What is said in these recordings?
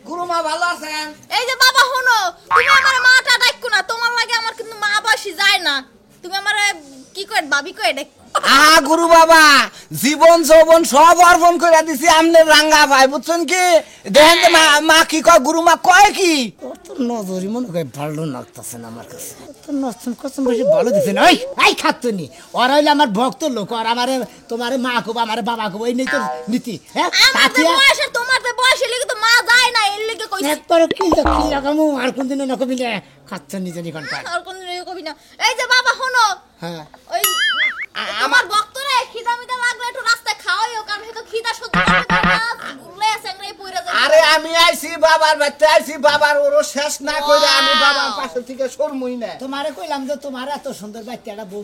গুরুমা ভালো আছেন? এই যে বাবা শোনো, তুমি আমার মাটা ডাকো না, তোমার লাগে আমার কিন্তু মা বাসি যায় না। তুমি আমার কি কই ভাবি কই ডাক। গুরু বাবা, জীবন যৌবন সব অর্পণ করে দিছি আমনের রাঙ্গা ভাই, বুঝছেন কি? দেখেন তো মা কি কয়, গুরুমা কয় কি? তোর নজরই মনে হয় ভালো লাগতেছে না আমার কাছে। তোর নষ্ট কসম বেশি ভালো দিছে না। এই খাচ্ছনি ওরা হইলে আমার ভক্ত লোক, আর আমার তোমার মা খুব আমার বাবা খুব, এই নেই তোর নীতি। হ্যাঁ বয়স আর তোমার বয়স এর তো মা যায় না, এর লাগে কইছি। একবার কি রকম আর কোনদিন না কবিলে খাচ্ছনি জানি কোনটা আর কোনদিন কবি না। এই যে বাবা শোনো, হ্যাঁ ওই আমার ভক্তরে খিদা মিদা লাগলে একটু রাস্তায় খাওয়াইও, কারণ হে তো খিদা সহ্য করতে পারে না, গুলে স্যাংরাই পইরা যায়। আরে আমি আইছি বাবার বাড়িতে, আইছি বাবার ওরও শেষ না কইরা আমি বাবার পাশে থেকে সরমুই না। তোমারে কইলাম যে তোমার এত সুন্দর বাচ্চাটা বউ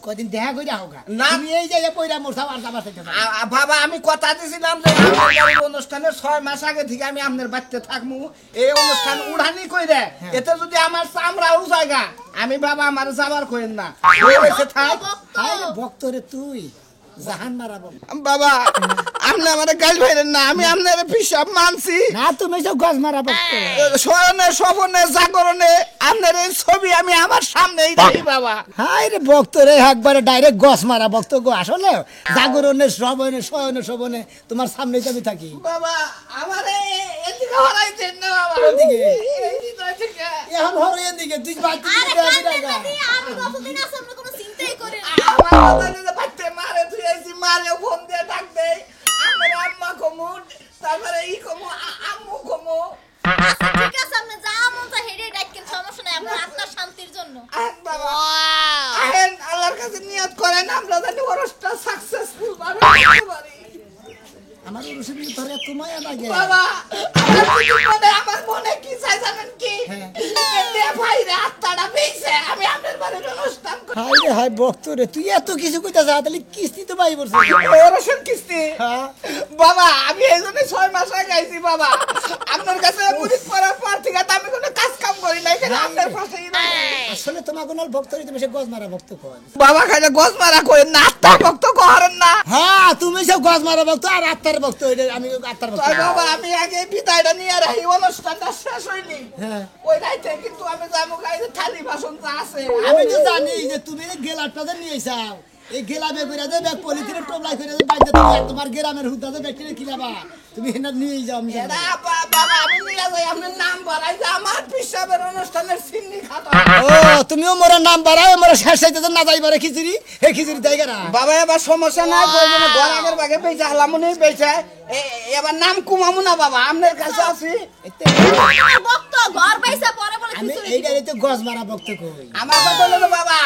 কদিন দেখা কইরা হোগা না। তুমি এই যে পয়রা মোরসা আর যাবা থেকে বাবা আমি কথা দিছিলাম যে আমার অনুষ্ঠানের 6 মাস আগে থেকে আমি আপনার বাড়িতে থাকমু, এই অনুষ্ঠান উড়ানি কইরা এতে যদি আমার চামড়া উজায়গা, আমি বাবা আমার যাবার কইন না, ওই এসে থাক। আরে ভক্তরে তুই জাহান মারাবো বাবা আপনি আমারে গাইল ভাইরেন না, আমি আপনার পিসাব মানছি না, তুমি সব গজ মারা ভক্ত। শয়নে স্বপনে জাগরণে আপনার এই ছবি আমি আমার সামনেই দেখি বাবা। হাই রে ভক্তরে একবারে ডাইরেক্ট গজ মারা ভক্ত গো। আসলে জাগরণে শ্রবণে শয়নে শোভনে তোমার সামনেই আমি থাকি বাবা আমারে এদিকে হরাইছেন না বাবা, এদিকে? এই ভিতরে থেকে এখন হরো এদিকে তুই বাড়ি আরে থেকে কান্দে না দিয়ে আমি কতদিন আছে, আপনি কোনো চিন্তাই করেন না। আমার বাবা যে বাচ্চা মারে তুই এসি মারে ফোন দিয়ে ডাক দেই, আমার আম্মা কমু, তারপরে ই কমু, আম্মু কমু। আচ্ছা ঠিক আছে, আপনি যা মন চায় হেডে ডাকেন, সমস্যা নাই, আপনার আত্মার শান্তির জন্য। আহেন বাবা, আহেন আল্লাহর কাছে নিয়ত করেন আমরা জানি ওরসটা সাকসেসফুল ভাবে করতে পারি। আমার রসুন ধরে তোমায় লাগে বাবা আমার মনে কি চাই জানেন কি? এতে ভাইরে আত্মাটা পেয়েছে, আমি আপনার বাড়ির অনুষ্ঠান করি। হাই রে হাই ভক্তরে তুই এত কিছু কইতা যা, তাহলে কিস্তি তো পাই পড়ছিস। ওরসের কিস্তি হ্যাঁ বাবা, আমি এই জন্য 6 মাস আগে আইছি বাবা, আপনার কাছে মুরিদ পড়ার পর থেকে তো আমি কোনো কাজ কাম করি নাই, এখানে আপনার পাশেই রই। আসলে তোমার কোন ভক্তরে তুমি সে গজ মারা ভক্ত কয়। বাবা খাইলে গজ মারা কই না, আত্মার ভক্ত করেন না। হ্যাঁ তুমি সব গজ মারা ভক্ত আর আত্মার ভক্ত, আমি আত্মার ভক্ত। তাই বাবা আমি আগে বিদায়টা নিয়ে রাখি, অনুষ্ঠানটা শেষ হয়নি হ্যাঁ ওই রাইতে কিন্তু আমি যাবো গাইতে থালি বাসন যা আছে আমি তো জানি যে তুমি এই গেলাটা যে নিয়ে আইছাও, এই গেলামে কইরা যে ব্যাগ পলিথিনের টোপলাই কইরা যে বাইতে তুমি আর তোমার গ্রামের হুদাতে ব্যাগটিরে কিনাবা, তুমি হেনা নিয়ে যাও। আমি জানি। এরা বাবা আমি নিয়ে যাই আপনার নাম বাড়াই যে আমার পিসাবের অনুষ্ঠানের সিন্নি খাতা। ও তুমিও মোর নাম বাড়াও, মোর শেষ হইতে না যাইবারে খিচুড়ি, এই খিচুড়ি দেই গরা। বাবা এবার সমস্যা নাই, প্রয়োজনে ঘর আগের ভাগে বেঁচে হালামুনি বেঁচে এবার নাম কুমামু না বাবা, আপনার কাছে আছি। আমার ভক্ত ঘর পাইছে পরে বলে আমি খিচুড়ি এই দিবে। গাড়িতে গজ মারা ভক্ত কই। আমার কথা হলো বাবা,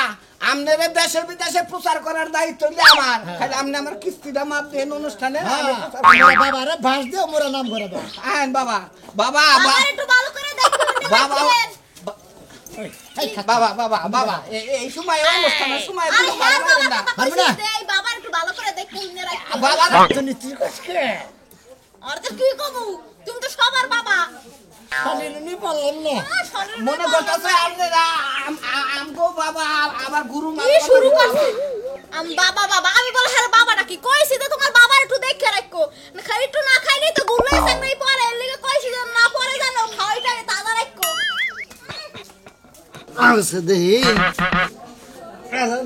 আপনার দেশে বিদেশে প্রচার করার দায়িত্ব হলো আমার, খালি আপনি আমার কিস্তিটা মাপ দেন অনুষ্ঠানে আমি প্রচার করব। বাবারে ভাস দিও, মোর নাম করে দাও। আইন বাবা বাবা আমার একটু ভালো করে দেখুন বাবা এই খাত বাবা বাবা বাবা এই সময় অনুষ্ঠানের সময় আরে কোনো হ্যাঁ ভালো করেন না। বাবা পারবি না? দেই বাবা একটু ভালো করে দেখুন না রাখ। বাবা তো নীতি কসকে আর তো কি কমু, তুমি তো সবার বাবা। খালিনি বললাম না। মনে করতেছে আপনারা আমগো বাবা আবার গুরু মা কি শুরু করছে? বাবা বাবা আমি বল হ্যাঁ বাবাটা কি কইছি তো তোমার বাবার একটু দেখে রাখো, না খালি একটু না খাইলেই তো গুলাই সাংনাই পড়ে, এর লাগি কইছি যে না পড়ে জানো খাওয়াইটা তাজা রাখো। আচ্ছা দেহি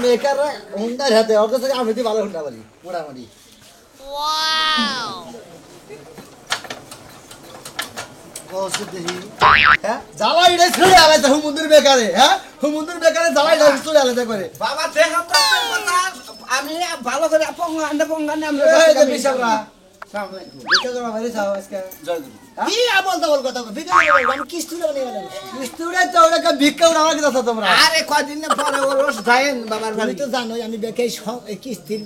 মেকার হুন্ডার হাতে ওর কাছে আমি তো ভালো হুন্ডা পারি মোটামুটি। ওয়াও বসে দেহি হ্যাঁ জ্বালাই রে ছুড়ে আলাদা হুমুন্দির বেকারে, হ্যাঁ হুমুন্দির বেকারে জ্বালাই রে ছুড়ে আলাদা করে। বাবা দেখো তো আমি ভালো করে পঙ্গানে আমরা এই যে বিশাবরা আসসালামু আলাইকুম বিকা জমা ভাই চাও আজকে জয় গুরু। কি আবল তাবল কথা বিকা আমি কিস্তি বলে গেলাম, কিস্তি উড়াই তো ওটা ভিক্ষা উড়া আমাকে দাও তোমরা। আরে কদিন পরে ওরস যায়েন বাবার আমি বাড়ি। তো জানোই আমি বেকাই কিস্তির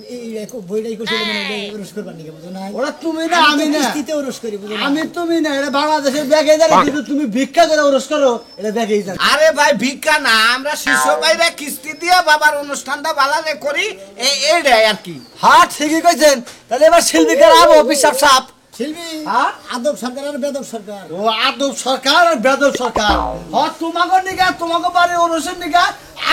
বইটাই কইছিল মানে ওরস করবার নিকে বুঝো না। ওরা তুমি না আমি না, কিস্তিতে ওরস করি বুঝো না। আমি তুমি না, এটা বাংলাদেশের ব্যাগে যারা কিন্তু তুমি ভিক্ষা করে ওরস করো, এটা ব্যাগেই যাবে। আরে ভাই ভিক্ষা না, আমরা শিশু ভাইরা কিস্তি দিয়ে বাবার অনুষ্ঠানটা ভালো করি, এইটাই আর কি। হ্যাঁ ঠিকই কইছেন, তাহলে এবার শিল্পীকার আবো পিসাব সাপ। শিল্পী হ্যাঁ? আদব সরকার আর বেদব সরকার। ও আদব সরকার আর বেদব সরকার। হ্যাঁ তোমাকে নিকা তোমাকে বাড়ি অনুষ্ঠান নিকা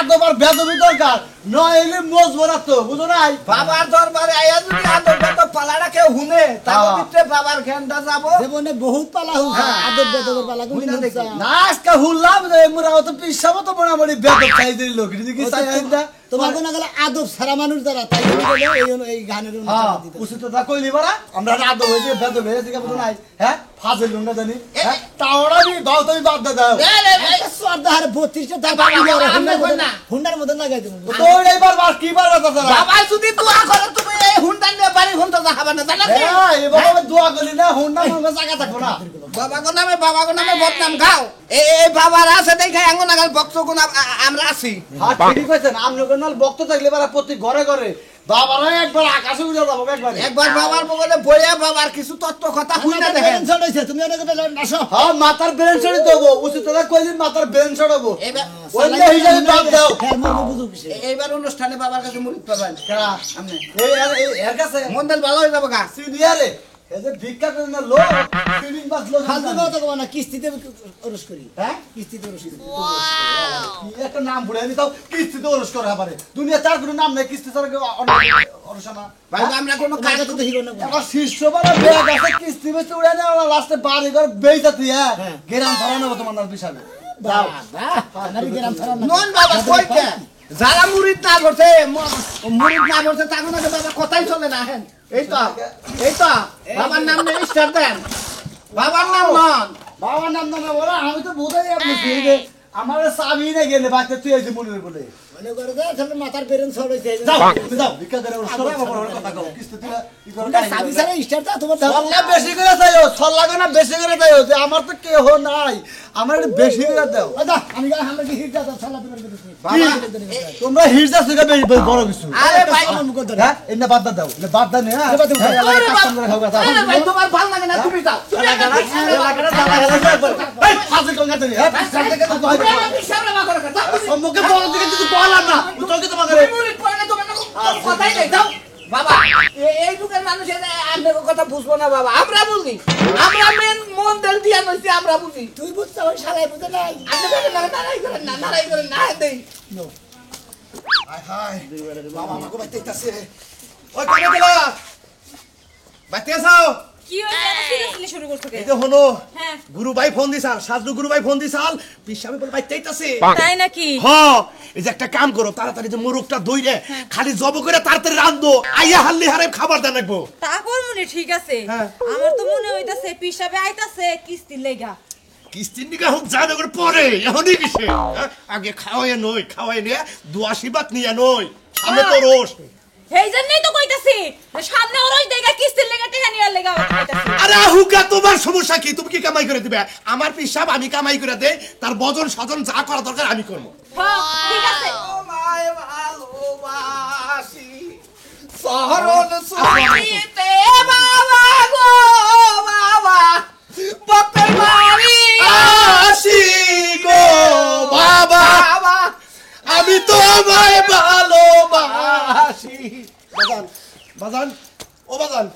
আদবার বেদবি দরকার নইলে মজবুর তো বুঝো নাই বাবার দরবারে আয়া যদি আদর বেদব পালাটা কেউ হুনে তার ভিতরে বাবার জ্ঞানটা যাব জীবনে বহুত পালা হচ্ছে আদব বেদবের পালা কোনদিন হচ্ছে না আজকে হুললাম যে মুরাও তো পিসাবো তো মোটামুটি বেদব চাই দিল লোক কি চাই না তোমার কোন গেলে আদব সারা মানুষ যারা তাই এই গানের হ্যাঁ দিতে উচিত কথা কইলি বারা আমরা আদব হইছে বেদব হইছে কি বুঝো নাই হ্যাঁ ফাজিল লোক না জানি হ্যাঁ তাওড়া বি দাও তুমি বাদ দাও সর্দার 32 টা বাবা, আমরা কই না। হুন্ডার মধ্যে লাগাই দেবো তো এইবার বার কি বার কথা বাবা যদি দোয়া করে তুমি এই হুন্ডা নিয়ে বাড়ি হুন্ডা যাবে না জানো কি হ্যাঁ এবার দোয়া করি না হুন্ডা মনে জায়গা থাকবো না বাবা গো নামে বদনাম গাও এই বাবার আছে দেখে আঙ্গুন আগাল বক্ত গুণ আমরা আছি হ্যাঁ ঠিকই কইছেন আপনি কোনাল বক্ত থাকলে বারা প্রতি ঘরে ঘরে বাবারা একবার আকাশে উড়ে যাবো একবার একবার বাবার বগলে বইয়া বাবার কিছু তত্ত্ব কথা শুনে দেখেন তুমি অনেক আসো হ্যাঁ মাথার ব্রেন ছড়ি দেবো উচিত কথা কইলি মাথার ব্রেন ছড়াবো এবার ওইটা হিসাবে বাদ দাও হ্যাঁ মর্ম বুঝো কিসে এইবার অনুষ্ঠানে বাবার কাছে মুড়ি পাবেন কেডা আপনি এই এর কাছে মন্ডল ভালো হয়ে যাবে গা সিনিয়রে এই যে ভিক্ষা করে না লোক সিনিং বাস লোক ফালতু কথা কও না কিস্তিতে ওরস করি হ্যাঁ কিস্তিতে ওরস করি কি একটা নাম বুড়ে আমি তাও কিস্তিতে ওরস করে পারে দুনিয়া চার কোনো নাম নাই কিস্তি ছাড়া কেউ অরসানা ভাই আমরা কোনো কাজ কাজ তো হিরো না আমার শিষ্য বাবা বেয়া গেছে কিস্তি বেচতে উড়ে না লাস্টে বাড়ি ঘর বেইতা তুই হ্যাঁ গেরাম ধরানো তোমার নাম পিছাবে দাও নারী গ্রাম ছাড়া না নন বাবা কইতে যারা মুড়িদ না করছে মুড়িদ না করছে তাকে না বাবা কথাই চলে না হেন এই তো বাবার নাম নেই স্টার দেন বাবার নাম নন বাবার নাম না বলা আমি তো বোঝাই আপনি যে আমার চাবি না গেলে বাচ্চা তুই এসে মনে বলে মনে করে যে আসলে মাথার বেরেন ছড়াইছে যাও তুমি যাও ভিক্ষা করে সবাই আমার কথা কও কিস্তি তুই কি করে সাবি সারা স্টারটা তোমার দাও সল্লা বেশি করে দাও সল্লা না বেশি করে দাও যে আমার তো কেহ নাই আমার একটু বেশি করে দাও দাদা আমি আমরা কি হিট দাও ছলা তোমার দিতে বাবা তোমরা হিরজা সুগা বেশি বড় কিছু আরে ভাই আমার মুখ ধরে হ্যাঁ এনে বাদ দাও এনে বাদ দাও না এনে বাদ দাও। কাস্টম করে খাও কথা আরে ভাই তোমার ভালো লাগে না তুমি যাও এই ফাজিল কোন গাতে হ্যাঁ সাথে থেকে তো কই সম্মুখে বড় দিকে তুই বলার না তোকে তো মাগরে কথাই নেই যাও বাবা এই যুগের মানুষের আপনার কথা বুঝবো না বাবা আমরা বুঝি আমরা মেন মন দিল দিয়া নইছি আমরা বুঝি তুই বুঝছ ওই শালাই বুঝে নাই আপনি বলেন না নারাই করেন না দেই হায় হায় বাবা আমাকে বাইতেইতাছে ওই কবে দিলা বাইতে যাও কি হইছে সিরিয়াসলি শুরু করছো কে এই যে হলো হ্যাঁ গুরু ভাই ফোন দিছাল সাজু গুরু ভাই ফোন দিছাল পিসাবে বল বাইতেইতাছে তাই নাকি হ্যাঁ এই যে একটা কাম করো তাড়াতাড়ি যে মুরুকটা দইরে খালি জব করে তাড়াতাড়ি রান্ধো আইয়া হাল্লি হারে খাবার দেন রাখবো তা করমুনি ঠিক আছে হ্যাঁ। আমার তো মনে হইতাছে পিসাবে আইতাছে কিস্তি লেগা কিস্তির নিগা হোক জানো করে পরে এখনই কিসে আগে খাওয়াই নিয়ে দুয়াশিবাত নিয়ে নই সামনে তো রোজ এই জন্যই তো কইতাছি যে সামনে ওরই দেগা কিস্তি লেগা টেহা নিয়ার লেগা কইতাছি আরে হুগা তোমার সমস্যা কি তুমি কি কামাই করে দিবে আমার পিসাব আমি কামাই করে দে তার বজন সজন যা করা দরকার আমি করবো হ্যাঁ ঠিক আছে মায় ভালোবাসি শহরন সুখীতে বাবা গো বাবা বাপের বাড়ি আসি গো বাবা বাবা আমি তোমায় ভালোবাসি বাজান বাজান ও বাজান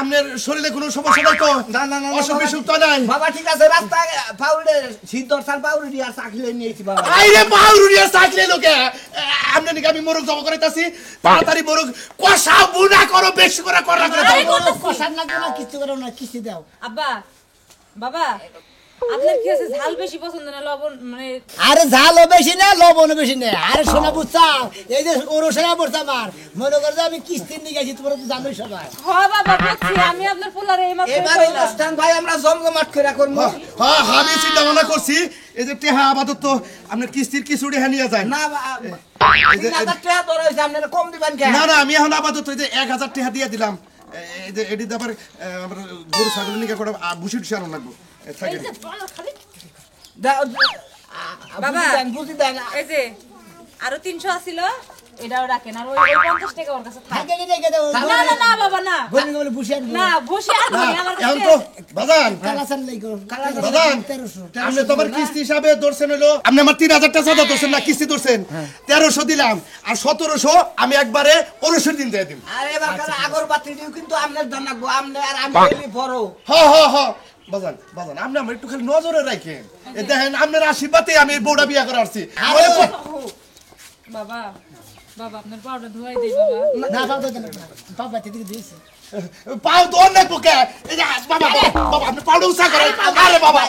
আপনার শরীরে কোনো সমস্যা নাই তো না অসুখ বিসুখ তো নাই বাবা ঠিক আছে রাস্তায় পাউডে সিদ্ধর সাল পাউডে দিয়ে চাকরি নিয়েছি বাবা আইরে পাউরুরিয়া থাকলে লোকে আপনি নাকি আমি মোরগ জমা করাইতাছি তাড়াতাড়ি মোরগ কষা বুনা করো বেশি করে করা করে দাও কষার লাগবে না কিস্তি করো না কিস্তি দাও আব্বা বাবা আপনার কি আছে ঝাল বেশি পছন্দ না লবণ মানে আরে ঝালও বেশি না লবণও বেশি না আরে শোনা বুঝছাও এই যে ওরসেনা পড়ছে আমার মনে করে যে আমি কিস্তির নিয়ে গেছি তোমরা তো জানোই সবাই হ্যাঁ বাবা বুঝছি আমি আপনার পোলারে এই মাত্র এবার কইলাম অনুষ্ঠান ভাই আমরা জমজমাট করে করবো হ্যাঁ আমি চিন্তা ভাবনা করছি এই যে টেহা আপাতত তো আপনার কিস্তির কিছু রেহা নিয়ে যায় না 3000 টাকা ধরে হইছে আপনারা কম দিবেন কেন না আমি এখন আপাতত এই যে 1000 টাকা দিয়ে দিলাম এই যে এটি আবার আমার গরু ছাগল নিকা করে ভুসি টুসি আনো লাগবো থাকে এই যে বলো খালি বাবা বুঝি দেন এই যে আরো 300 আছিল এটাও রাখেন আর ওই 50 টাকা ওর কাছে থাক থাকে নি দেখে দাও না না না বাবা না গনি বলে বুঝি আনবো না বসে আর আমার এখন কাছে তো বাজান কালাসান লাই করো বাজান 1300 আপনি তোমার কিস্তি হিসাবে ধরছেন হলো আপনি আমার 3000 টাকা চাঁদা ধরছেন না কিস্তি ধরছেন 1300 দিলাম আর 1700 আমি একবারে 19 দিন দিয়ে দিম আরে বাবা আগরবাতি দিও কিন্তু আপনার জানাবো আপনি আর আমি এলি বড় হ বাজান আপনি আমার একটু খালি নজরে রাখেন এই দেখেন আপনার আশীর্বাদে আমি বউটা বিয়া করে আসছি বাবা বাবা আপনার পাউডার ধোয়াই দেই বাবা না বাবা দেন না বাবা দিকে দিয়েছে পাও তো অনেক বুকে এই যে বাবা বাবা আপনি পাউডার উঁচা করেন আরে বাবা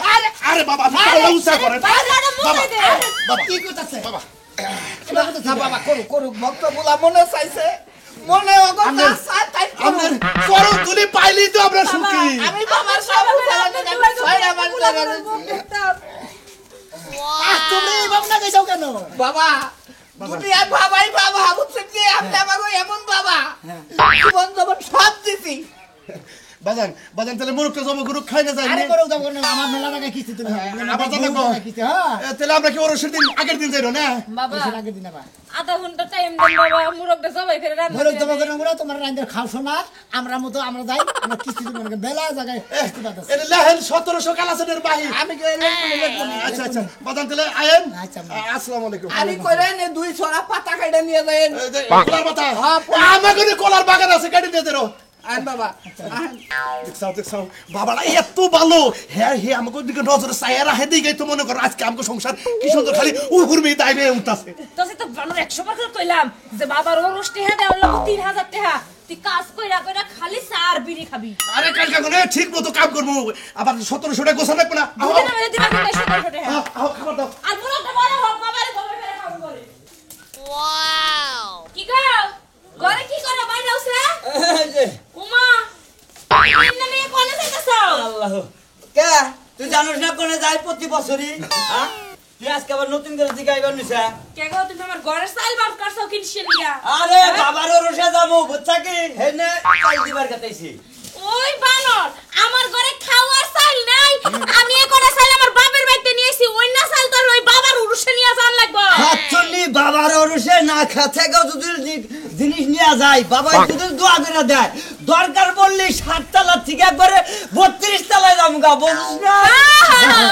আরে বাবা আপনি পাউডার উঁচা করেন বাবা বাবা কি করতেছে বাবা না বাবা করুক ভক্ত বলা মনে চাইছে মনে অগত্যা চায় তাই আপনার চরণ তুলি পাইলি তো আমরা সুখী আমি বাবার সব ছয়টা বার জায়গা তুমি এই ভাবনা কইছো কেন বাবা দুনিয়ার বাবাই বাবা বুঝছেন যে আপনি আমাকে এমন বাবা জীবন যখন সব দিছি বাজান বাজান তাহলে মুরুখটা জমা গুরু খাই না যায় আরে করো দাও করো আমার মেলা টাকা কিস্তি তুমি আবার জানাবো কিস্তি হ্যাঁ তাহলে আমরা কি ওরসের দিন আগের দিন যাইরো না বাবা আগে দিন আবার আধা ঘন্টা টাইম দেন বাবা মুরগটা সবাই ফেরে রান্না বলো তোমাকে না তোমার রান্দার খাও শোনা আমরা মতো আমরা যাই আমরা কিস্তি দিব না বেলা জায়গায় কিস্তি পাতাছে এটা লেহেন 1700 কালাসের বাহির আমি আচ্ছা আচ্ছা বাজান তাহলে আয়েন আচ্ছা। আসসালামু আলাইকুম আমি কইরা নে দুই ছড়া পাতা কাইটা নিয়ে যাইন কলার পাতা আমাকে কলার বাগান আছে কাটি দিয়ে দেরো আয় বাবা দেখছাও বাবারা এত ভালো হ্যাঁ হে আমাকে দিকে নজর চাইরা হে দিকে তো মনে করো আজকে আমাকে সংসার কি সুন্দর খালি উহুরমি দাইবে উঠতাছে তো সে তো বানর 100 বার করে কইলাম যে বাবার ওরস টেহা দেওয়ার লোক 3000 টাকা তুই কাজ কইরা কইরা খালি চার বিড়ি খাবি আরে কালকে কোনে ঠিক মতো কাম করবো আবার 1700 টাকা গোছা লাগবে না দুদিন আমাদের দিবা কিন্তু 1700 টাকা আও খাবার দাও আর মুরগটা বড় হোক বাবারে বাবা ফেরে খাবো বলে ওয়াও কি গো ঘরে কি করো বাইরে আউছে উমা ইন্না নিয়ে কোনে যাইতাছো আল্লাহ কে তুই জানোস না কোনে যাই প্রতি বছরই হ্যাঁ তুই আজকে আবার নতুন করে জিগাইবার নিছা কে গো তুমি আমার ঘরের চাল বার করছো কিনছিস লিগা আরে বাবার রসে যাবো বুঝছা কি হেনে চাই দিবার কাটাইছি ওই বানর আমার ঘরে খাওয়ার চাল নাই আমি এ করে চাল আমার বাপের বাড়িতে নিয়েছি ওই না চাল তো ওই বাবার উরুষে নিয়ে যান লাগবে হাতছনি বাবার রসে না খাতে গো যদি জিনিস নিয়ে যায় বাবা যদি দোয়া করে দেয় দরকার পড়লে 7 তলা থেকে একবারে 32 তলায় যামগা বুঝছ না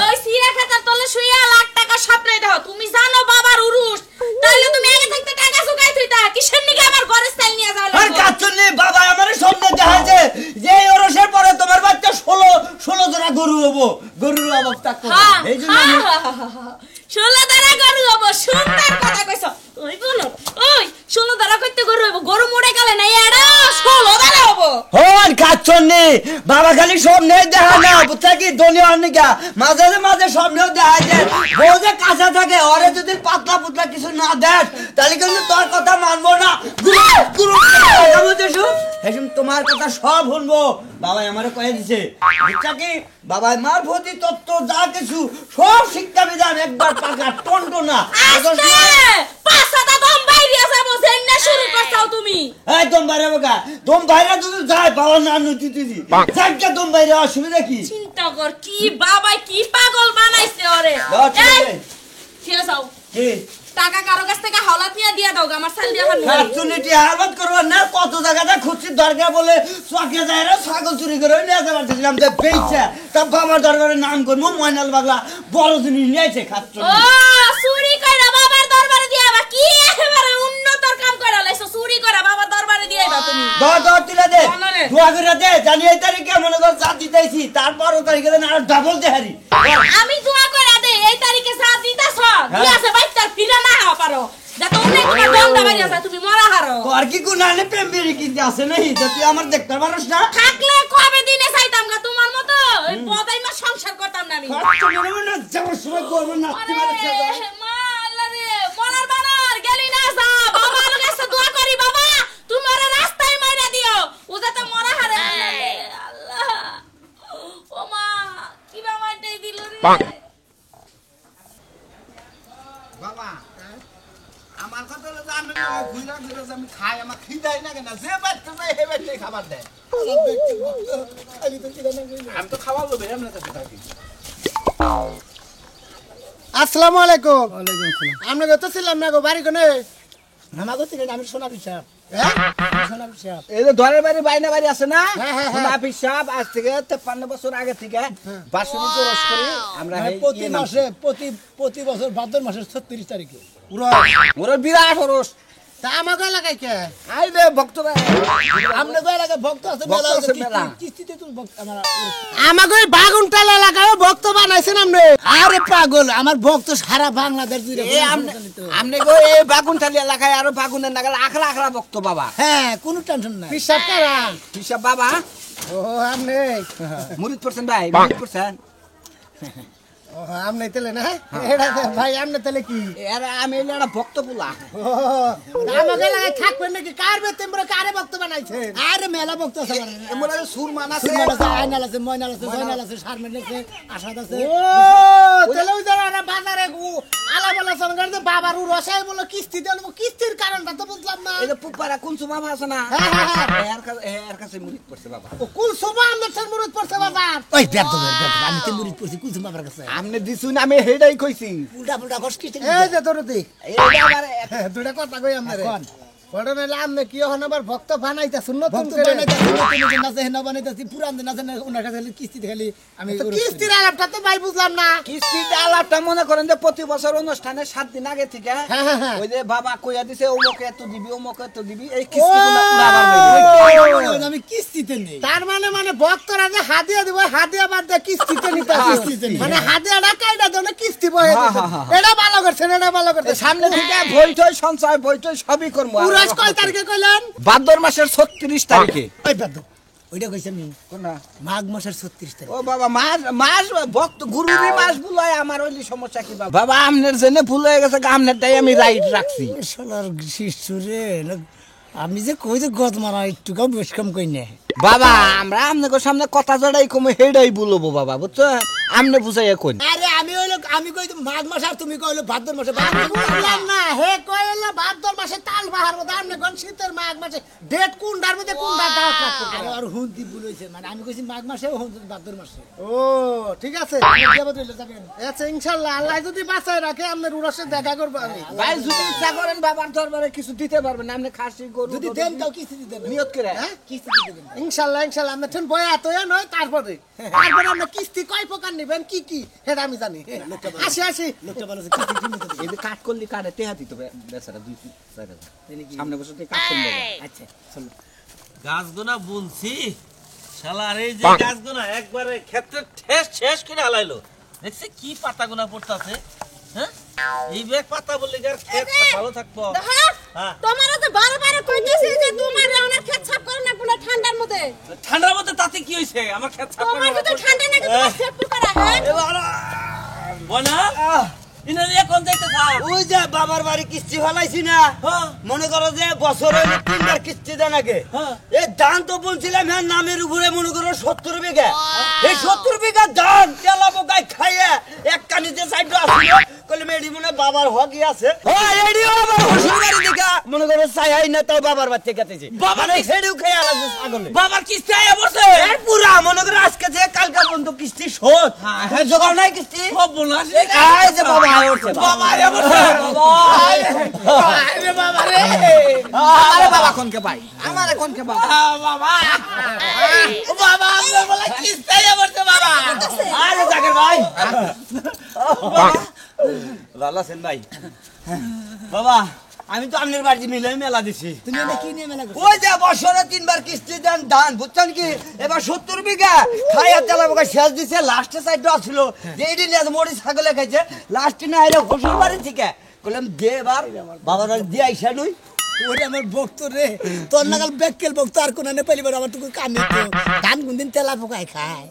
ওই সিরা খাতার তলে শুইয়া লাখ টাকা স্বপ্নে দাও তুমি জানো বাবার উরুষ তাইলে তুমি আগে থাকতে টাকা জোগাই থইতা কিসের নিকে আমার ঘরে চাল নিয়ে যাও আর কাছনি বাবা আমার সামনে দেখাছে যে এই রসের পরে তোমার বাচ্চা 16 জোড়া গরু হবো গরুর অবস্থা হ্যাঁ এই জন্য ষোলো দ্বারা গরু হবো সুন্দর কথা কইছ ওই বলো ওই 16 দ্বারা কইতে গরু হবো গরু মরে গেলে না এড়া 16 দ্বারা হবো হন কাছনি বাবা খালি সামনে দেখা না বুঝছা কি দুনিয়া অনেকা মাঝে মাঝে সামনে দেখা যায় বউ যে কাঁচা থাকে ওরে যদি পাতলা পুতলা কিছু না দেখ তাহলে কিন্তু তোর কথা মানবো না গুরু এখন তোমার কথা সব শুনবো বাবা আমারে কয়ে দিছে বুঝছা কি বাবা মার প্রতি তত্ত্ব যা কিছু সব শিক্ষা বিধান একবার পাকা টন্টো না পাঁচটা দম বাইরে আছে বসেন না শুরু করছাও তুমি একদম বাইরে বাবা দম বাইরে যদি যায় বাবা না নুতি দিদি যাকে দম বাইরে অসুবিধা কি চিন্তা কর কি বাবা কি পাগল বানাইছে ওরে দাও, ঠিক আছে। ঠিক আছে কি টাকা কারো কাছ থেকে হাওলাত নিয়ে দিয়া দাও আমার সাল দিয়া খান কাটুনিটি হারবাদ করবো না কত জায়গাটা খুঁজছি দরকার বলে চকে যায় রে ছাগল চুরি করে নিয়ে যেতে পারতেছিলাম যে বেইছে তা বাবার দরবারে নাম করবো ময়নাল বাগলা বড় জিনিস নিয়েছে খাচ্ছ ও চুরি কইরা বাবার দরবারে দিয়া বা কি একেবারে উন্নতর কাম কইরা লাইছো চুরি করা বাবার দরবারে দিয়া দাও তুমি দর তুলে দে বানানে। দোয়া করে দে জানি এই তারিখে মনে কর চা দিতেছি তারপর ও তারিখে দেন আর ডাবল দেহারি আমি দোয়া কইরা দে এই তারিখে যা দিতাছ দিয়াছে বাইতার ফিরা না হওয়া পারো যাতে অনেক তোমার দমটা বাড়ি আছে তুমি মরা হারো তোর কি কোন আনে প্রেম বেরি কিনতে আসে নাই যে তুই আমার দেখতে পারস না থাকলে কবে দিনে চাইতাম গা তোমার মতো ওই বদাই মা সংসার করতাম না আমি খাচ্ছ মনে না যাওয়ার সময় করবো না আরে মা আল্লাহ রে মরার বানর গেলি না যা বাবা লোক কাছে দোয়া করি বাবা তোমার রাস্তায় মাইরা দিও ও যাতে মরা হারে আল্লাহ ও মা কি বাবা দেই দিল রে বাবা আমার কথা হলো যে আমি ঘুরা ঘুরে যে আমি খাই আমার খিদাই না কেন যে বাচ্চা যায় হে বাচ্চা খাবার দেয় আমি তো খাওয়া লোভে এমনি কাছে থাকি আসসালামু আলাইকুম আমরা কত ছিলাম না গো বাড়ি কোনে আমাগো থেকে আমি সোনা পিসাব হ্যাঁ সোনা পিসাব এই যে ঘরের বাড়ি বাইনা বাড়ি আছে না হ্যাঁ, হ্যাঁ, হ্যাঁ। হাফিজ সাহেব আজ থেকে 53 বছর আগে থেকে বাসুরি রস করি আমরা প্রতি মাসে প্রতি বছর ভাদ্র মাসের 36 তারিখে ওরা বিরাট রস তা আমাকে এলাকায় কে আই রে ভক্তরা আপনাকে এলাকায় ভক্ত আছে ভক্ত মেলা আছে মেলা। কিস্তিতে তুমি ভক্ত আমাকে ওই বাগুনটাল এলাকায় ভক্ত বানাইছেন আপনি আরে পাগল আমার ভক্ত সারা বাংলাদেশ জুড়ে এ আমনে গো এই বাগুনটালি এলাকায় আরো বাগুনের নাগাল আখড়া আখড়া ভক্ত বাবা হ্যাঁ কোনো টেনশন নাই পিসাব কারা হিসাব বাবা ও আপনি মুরিদ পড়ছেন ভাই মুরিদ পড়ছেন ও আপনি তেলে না এটা ভাই আপনি তেলে কি এর আমি হইলো একটা ভক্ত পোলা ও আমাকে এলাকায় থাকবেন নাকি কার বেতেমরে কারে ভক্ত বানাইছেন আরে মেলা ভক্ত আছে এমন একটা সুরমান আছে সুরমাল আছে আয়নাল আছে ময়নাল আছে জয়নাল আছে শারমিন আছে আশাদ আছে ও তেলে ওই যারা বাজারে আলামালা সঙ্গে তো বাবার রসাই বলো কিস্তি দেন কিস্তির কারণটা তো বুঝলাম না এই যে পুপারা কোন সুমামা আছে না হ্যাঁ, হ্যাঁ, হ্যাঁ। এর কাছে মুরিদ পড়ছে বাবা ও কুল সুবা আমাদের ঠান মুরুদ পড়ছে বাজার ওই বেদ আমি তো মুরুদ পড়ছি কুল সুবা বাবার কাছে আমনে দিছুন আমি হেডাই কইছি উল্টা পুল্টা কষ্ট কিস্তি এই যে তোর দি এইটা আবার দুটা কথা কই আমনে বড় মেলা আমনে কি হন আবার ভক্ত বানাইতাছ নতুন করে নতুন আছে হেনা বানাইতাছি পুরান দিন আছে ওনার কাছে কিস্তি খালি আমি কিস্তির আলাপটা তো ভাই বুঝলাম না কিস্তির আলাপটা মনে করেন যে প্রতি বছর অনুষ্ঠানে 7 দিন আগে থেকে হ্যাঁ। ওই যে বাবা কইয়া দিছে ওমকে এত দিবি ওমকে এত দিবি এই কিস্তিগুলো উড়াবার লাগে আমি কিস্তিতে নেই তার মানে ভক্তরা যে হাদিয়া দিব হাদিয়া বাদ দিয়ে কিস্তিতে নিতে মানে হাদিয়াটা কাইটা দলে কিস্তি বহে এটা ভালো করছেন এটা ভালো করছেন সামনে থেকে বইটই সঞ্চয় বইটই সবই করব পুরাস কয় তারিখে কইলেন ভাদ্র মাসের 36 তারিখে ওই বেদ ওইটা কইছেন আমি কোনটা মাঘ মাসের 36 তারিখ ও বাবা মাস ভক্ত গুরুরই মাস ভুলায় আমার ওইলি সমস্যা কি বাবা বাবা আমনের জেনে ভুল হয়ে গেছে আমনেরটাই আমি রাইট রাখছি শালার শিশুরে আমি যে কই যে গদ মারা একটু কম বেশ কম কই না বাবা আমরা আমনের সামনে কথা জড়াই কমে হেডাই বলবো বাবা বুঝছো আমনে বুঝাইয়া কোন আরে আমি কই তো মাঘ মাস আর তুমি কইলো ভাদ্র মাসে বুঝলাম না হে কইলো ভাদ্র মাসে তাল বাহার মধ্যে আমনে কোন শীতের মাঘ মাসে ডেট কোনটার মধ্যে কোনটা দাও আরে আর হুন্তি বলেছে মানে আমি কইছি মাঘ মাসে ও ভাদ্র মাসে ও ঠিক আছে দেব দিলে যাবেন আচ্ছা ইনশাআল্লাহ আল্লাহ যদি বাঁচায় রাখে আমনে উরসে দেখা করব আমি ভাই যদি ইচ্ছা করেন বাবার দরবারে কিছু দিতে পারবেন আপনি খাসি গরু যদি দেন তাও কিস্তি দিতে হবে নিয়ত করে হ্যাঁ কিস্তি দিতে দেবেন ইনশাআল্লাহ আমরা ঠেন বয়া তোয়া নয় তারপরে আমরা কিস্তি কয় প্রকার নেবেন কি সেটা আমি জানি আসি লোকটা ভালো কিস্তি কি নিতে এই যে কাট করলি কাটে টেহা দিতে হবে বেচারা 2-4 সামনে বসে তুই কাট করবে আচ্ছা চলো গাছগুনা বুনছি শালার এই যে গাছগুনা একবারে ক্ষেত্রে শেষ করে হালাইলো দেখছি কি পাতাগুনা পড়তাছে হ্যাঁ এই বেগ পাতা বললে কি আর ক্ষেত ভালো থাকবো হ্যাঁ। তোমারও তো বারবার কইতেছি যে তোমার রাউনের ক্ষেত সাফ করো না পুরো ঠান্ডার মধ্যে ঠান্ডার মধ্যে তাতে কি হইছে আমার ক্ষেত সাফ করে তোমার তো ঠান্ডা নাকি তোমার সেট করা হ্যাঁ বনা ইনা রে কোন যাইতে থাক ওই যে বাবার বাড়ি কিস্তি ফলাইছি না মনে করো যে বছর হইলে 3বার কিস্তি দেন আগে এই ধান তো বলছিলাম হ্যাঁ নামের উপরে মনে করো 70 বিঘা এই 70 বিঘা ধান তেলাবো গাই খাইয়ে এক কানিতে সাইড আসছিল কইলে মেডি মনে বাবার হকি আছে ও এডিও আমার শ্বশুর বাড়ি দিকা মনে করো চাই না তাও বাবার বাড়ি থেকে গেছে বাবার মানে সেডিও খাইয়া লাগছে ছাগলে বাবার কিস্তি আয়া পড়ছে এর পুরা মনে করো আজকে যে কালকা পর্যন্ত কিস্তি শোধ এখন জোগাড় নাই কিস্তি সব বলাস এই যে বাবা আয় উঠছে বাবা আয়া পড়ছে আরে বাবা রে আরে বাবা কোনকে ভাই আমারে কোনকে বাবা বাবা বাবা আমরা বলে কিস্তি আয়া পড়ছে বাবা আরে জাকের ভাই ভালো আছেন ভাই বাবা আমি তো আপনার বাড়ি মিলাই মেলা দিছি তুমি এটা কি নিয়ে মেলা করছো ওই যে বছরে 3বার কিস্তি দেন ধান বুঝছেন কি এবার 70 বিঘা খাইয়া তেলা বোকা শেষ দিছে লাস্টে সাইডটা ছিল যে এডি নিয়ে মরি ছাগলে খাইছে লাস্টে না আইলে শ্বশুর বাড়ি থেকে কইলাম দে এবার বাবার বাড়ি দিয়ে আইসা নই ওরে আমার ভক্ত রে তোর নাগাল বেক্কেল ভক্ত আর কোন নেপালি বার আমার তো কামে তো ধান কোনদিন তেলা পোকায় খায়